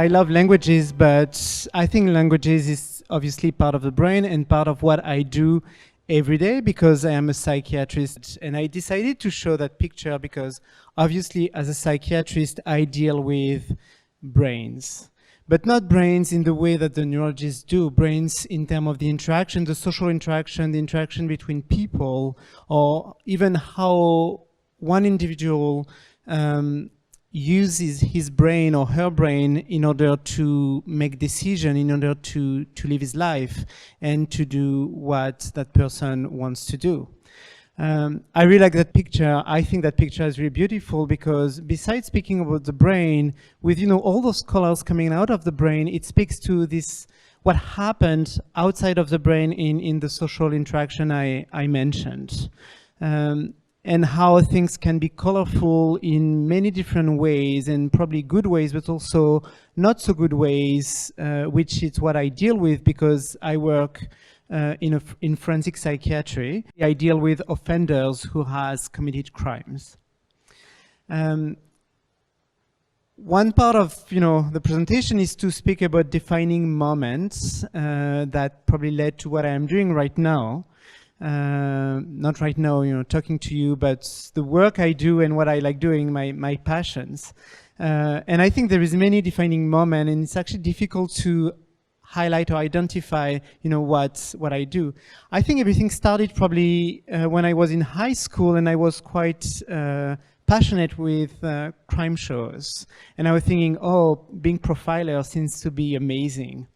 I love languages, but I think languages is obviously part of the brain and part of what I do every day because I am a psychiatrist. And I decided to show that picture because obviously as a psychiatrist, I deal with brains. But not brains in the way that the neurologists do, brains in terms of the interaction, the social interaction, the interaction between people, or even how one individual uses his brain or her brain in order to make decisions, in order to live his life and to do what that person wants to do. I really like that picture. I think that picture is really beautiful because besides speaking about the brain, with all those colors coming out of the brain, it speaks to this, what happened outside of the brain in the social interaction I mentioned. And how things can be colorful in many different ways, and probably good ways, but also not so good ways, which is what I deal with because I work in forensic psychiatry. I deal with offenders who has committed crimes. One part of the presentation is to speak about defining moments that probably led to what I am doing right now. Not right now, talking to you, but the work I do and what I like doing, my passions. And I think there is many defining moments, and it's actually difficult to highlight or identify, what I do. I think everything started probably when I was in high school, and I was quite passionate with crime shows. And I was thinking, oh, being profiler seems to be amazing.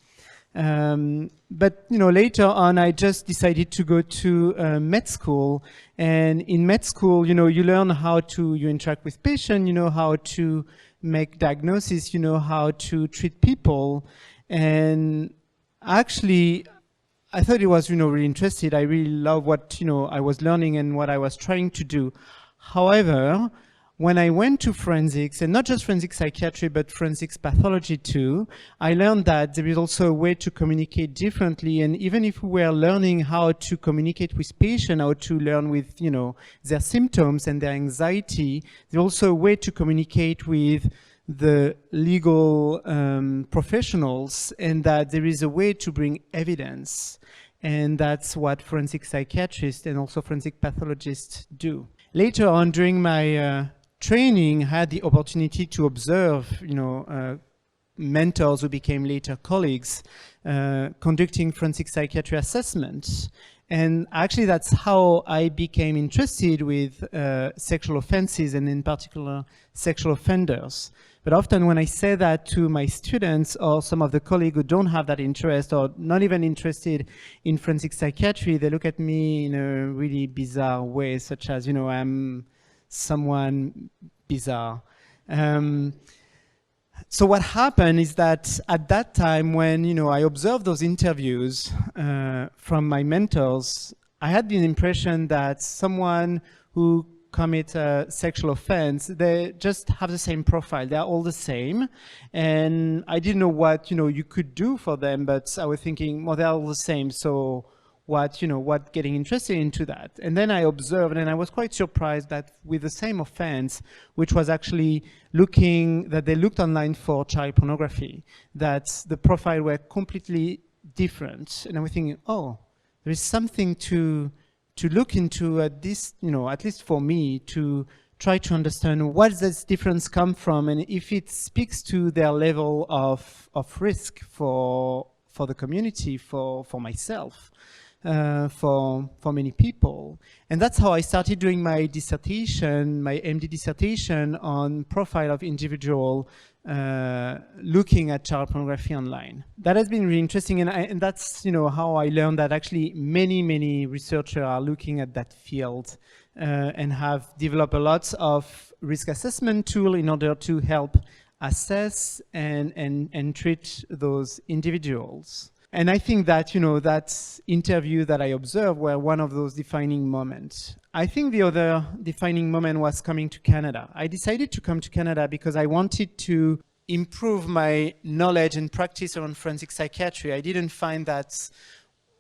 But later on, I just decided to go to med school, and in med school, you learn how to interact with patients, how to make diagnosis, how to treat people, and actually, I thought it was really interesting. I really love what I was learning and what I was trying to do. However, when I went to forensics, and not just forensic psychiatry, but forensics pathology too, I learned that there is also a way to communicate differently. And even if we were learning how to communicate with patients, how to learn with, their symptoms and their anxiety, there's also a way to communicate with the legal professionals, and that there is a way to bring evidence. And that's what forensic psychiatrists and also forensic pathologists do. Later on, during my training, I had the opportunity to observe, mentors who became later colleagues, conducting forensic psychiatry assessments. And actually, that's how I became interested with sexual offenses, and in particular, sexual offenders. But often when I say that to my students or some of the colleagues who don't have that interest or not even interested in forensic psychiatry, they look at me in a really bizarre way, such as, I'm someone bizarre. So what happened is that at that time when, I observed those interviews from my mentors, I had the impression that someone who commit a sexual offense, they just have the same profile. They're all the same. And I didn't know what, you could do for them, but I was thinking, well, they're all the same. So what getting interested into that? And then I observed, and I was quite surprised that with the same offense, which was actually that they looked online for child pornography, that the profile were completely different. And I was thinking, oh, there is something to look into at this, at least for me, to try to understand where this difference come from, and if it speaks to their level of risk for the community, for myself, for many people. And that's how I started doing my dissertation, my MD dissertation on profile of individual looking at child pornography online. That has been really interesting, and that's how I learned that actually many researchers are looking at that field and have developed a lot of risk assessment tool in order to help assess and treat those individuals. And I think that that interview that I observed were one of those defining moments. I think the other defining moment was coming to Canada. I decided to come to Canada because I wanted to improve my knowledge and practice around forensic psychiatry. I didn't find that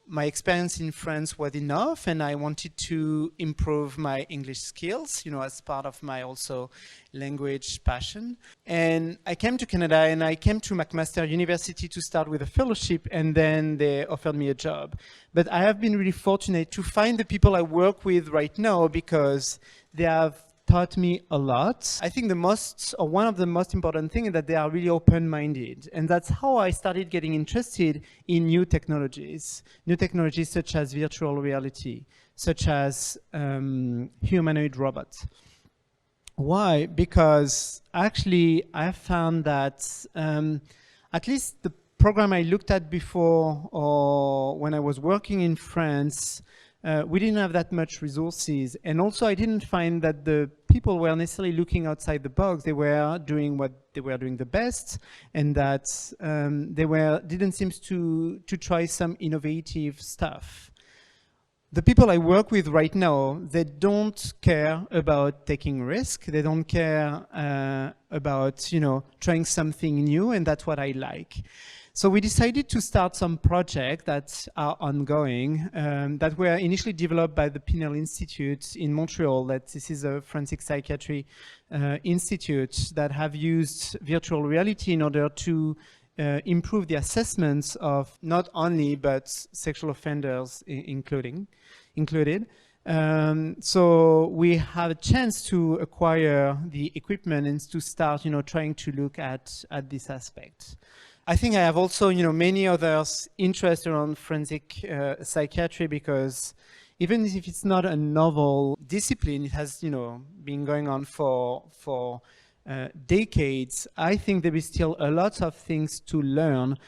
my experience in France was enough, and I wanted to improve my English skills, as part of my also language passion. And I came to Canada, and I came to McMaster University to start with a fellowship, and then they offered me a job. But I have been really fortunate to find the people I work with right now, because they have taught me a lot. I think one of the most important things is that they are really open-minded. And that's how I started getting interested in new technologies such as virtual reality, such as humanoid robots. Why? Because actually I found that at least the program I looked at before, or when I was working in France, we didn't have that much resources. And also I didn't find that the people were necessarily looking outside the box. They were doing what they were doing the best, and that didn't seem to try some innovative stuff. The people I work with right now, they don't care about taking risk. They don't care about, trying something new, and that's what I like. So we decided to start some projects that are ongoing, that were initially developed by the Pinel Institute in Montreal. This is a Forensic Psychiatry Institute that have used virtual reality in order to improve the assessments of not only, but sexual offenders included. So we have a chance to acquire the equipment and to start, trying to look at this aspect. I think I have also, many others interested around forensic psychiatry, because even if it's not a novel discipline, it has, been going on for decades. I think there is still a lot of things to learn,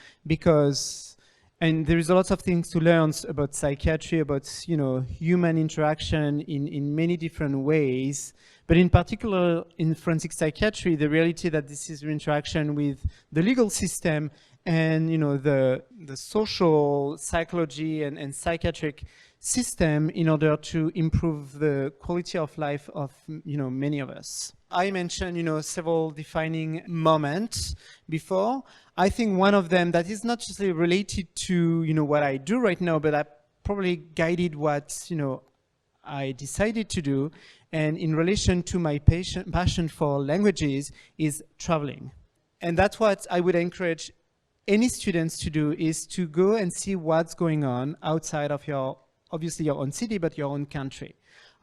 and there is a lot of things to learn about psychiatry, about, human interaction in many different ways. But in particular, in forensic psychiatry, the reality that this is an interaction with the legal system and, the social psychology and psychiatric system in order to improve the quality of life of, many of us. I mentioned, several defining moments before. I think one of them that is not just related to, what I do right now, but I probably guided what, I decided to do, and in relation to my passion for languages, is traveling. And that's what I would encourage any students to do, is to go and see what's going on outside of obviously your own city, but your own country.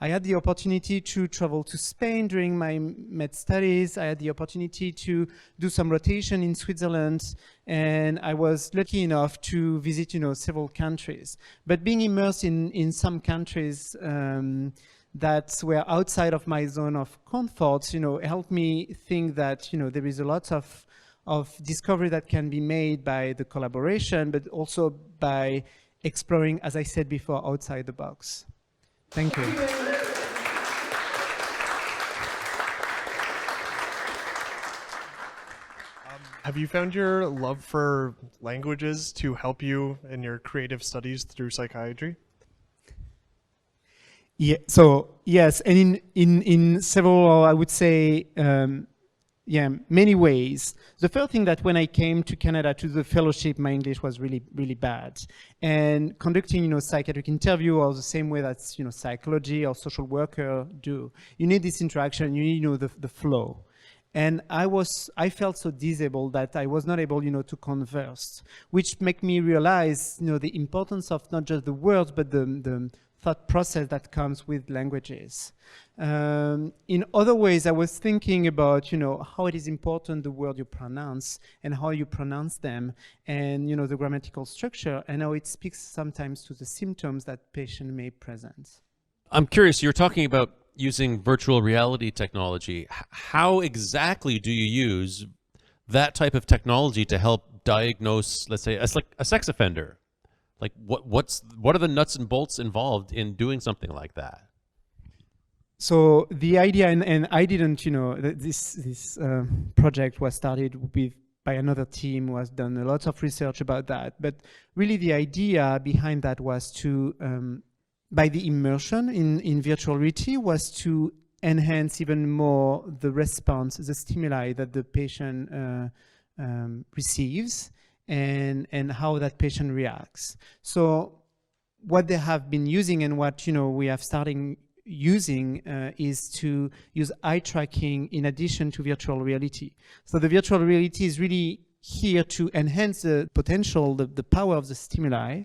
I had the opportunity to travel to Spain during my med studies. I had the opportunity to do some rotation in Switzerland, and I was lucky enough to visit, several countries. But being immersed in some countries that were outside of my zone of comfort, helped me think that, there is a lot of discovery that can be made by the collaboration, but also by exploring, as I said before, outside the box. Thank you. Have you found your love for languages to help you in your creative studies through psychiatry? Yeah. So yes, and in several, I would say, many ways. The first thing, that when I came to Canada to the fellowship, my English was really, really bad. And conducting, psychiatric interview or the same way that, psychology or social worker do. You need this interaction, you need, the flow. And I felt so disabled that I was not able, to converse, which made me realize, the importance of not just the words, but the thought process that comes with languages. In other ways, I was thinking about, how it is important the word you pronounce and how you pronounce them, and, the grammatical structure, and how it speaks sometimes to the symptoms that patient may present. I'm curious, you're talking about using virtual reality technology. How exactly do you use that type of technology to help diagnose, let's say, a sex offender? Like, what are the nuts and bolts involved in doing something like that? So the idea, and I didn't, this project was started by another team, was done a lot of research about that. But really the idea behind that was to, by the immersion in virtual reality, was to enhance even more the response, the stimuli that the patient receives, and how that patient reacts. So what they have been using and what we have starting using is to use eye tracking in addition to virtual reality. So the virtual reality is really here to enhance the potential, the power of the stimuli,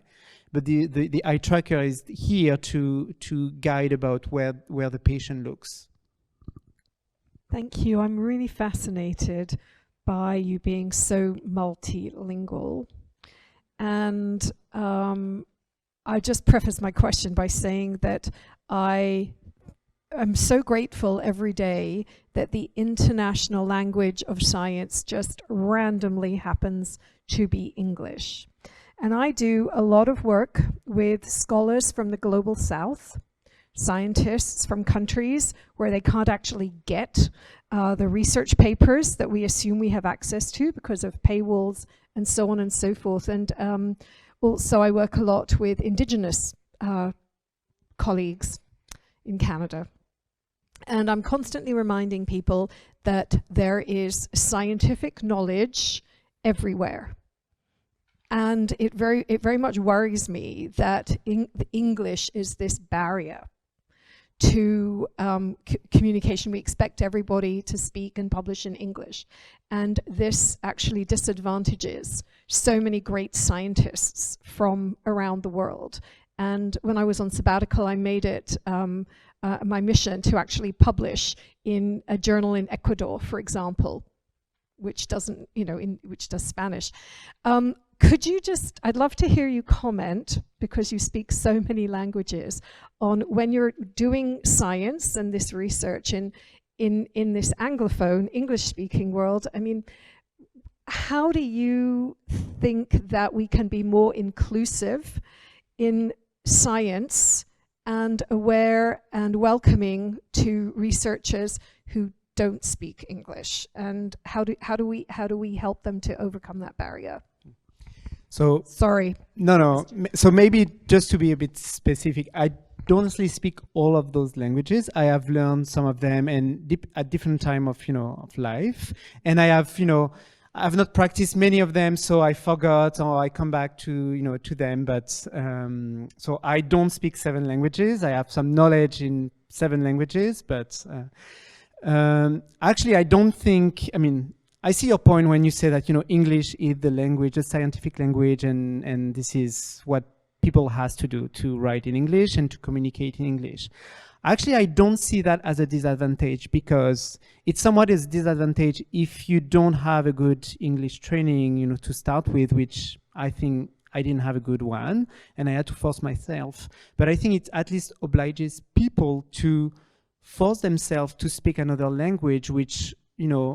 but the eye tracker is here to guide about where the patient looks. Thank you. I'm really fascinated by you being so multilingual. And I just preface my question by saying that I am so grateful every day that the international language of science just randomly happens to be English. And I do a lot of work with scholars from the global south, scientists from countries where they can't actually get the research papers that we assume we have access to because of paywalls and so on and so forth. And also I work a lot with indigenous colleagues in Canada. And I'm constantly reminding people that there is scientific knowledge everywhere. And it very much worries me that English is this barrier to communication. We expect everybody to speak and publish in English. And this actually disadvantages so many great scientists from around the world. And when I was on sabbatical, I made it my mission to actually publish in a journal in Ecuador, for example, which doesn't, which does Spanish. Could you just, I'd love to hear you comment, because you speak so many languages, on when you're doing science and this research in this Anglophone, English-speaking world. I mean, how do you think that we can be more inclusive in science and aware and welcoming to researchers who don't speak English? And how do we help them to overcome that barrier? So sorry. No. So maybe just to be a bit specific, I don't honestly speak all of those languages. I have learned some of them and at different time of of life, and I have I've not practiced many of them, so I forgot or I come back to to them. But so I don't speak 7 languages. I have some knowledge in 7 languages, but actually I don't think. I mean, I see your point when you say that English is the language, the scientific language, and this is what people has to do, to write in English and to communicate in English. Actually, I don't see that as a disadvantage, because it's somewhat a disadvantage if you don't have a good English training, to start with, which I think I didn't have a good one, and I had to force myself. But I think it at least obliges people to force themselves to speak another language, which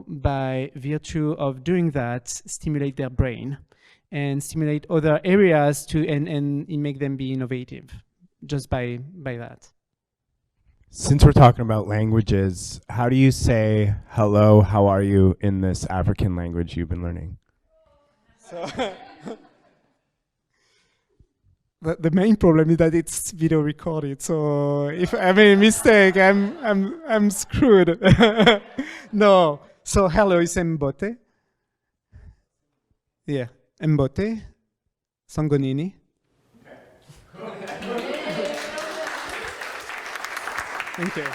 by virtue of doing that, stimulate their brain and stimulate other areas and make them be innovative just by that. Since we're talking about languages, how do you say hello, how are you in this African language you've been learning? So the main problem is that it's video recorded. So if I make a mistake, I'm screwed. No. So hello is Mbote. Yeah, Mbote, Sangonini. Thank you.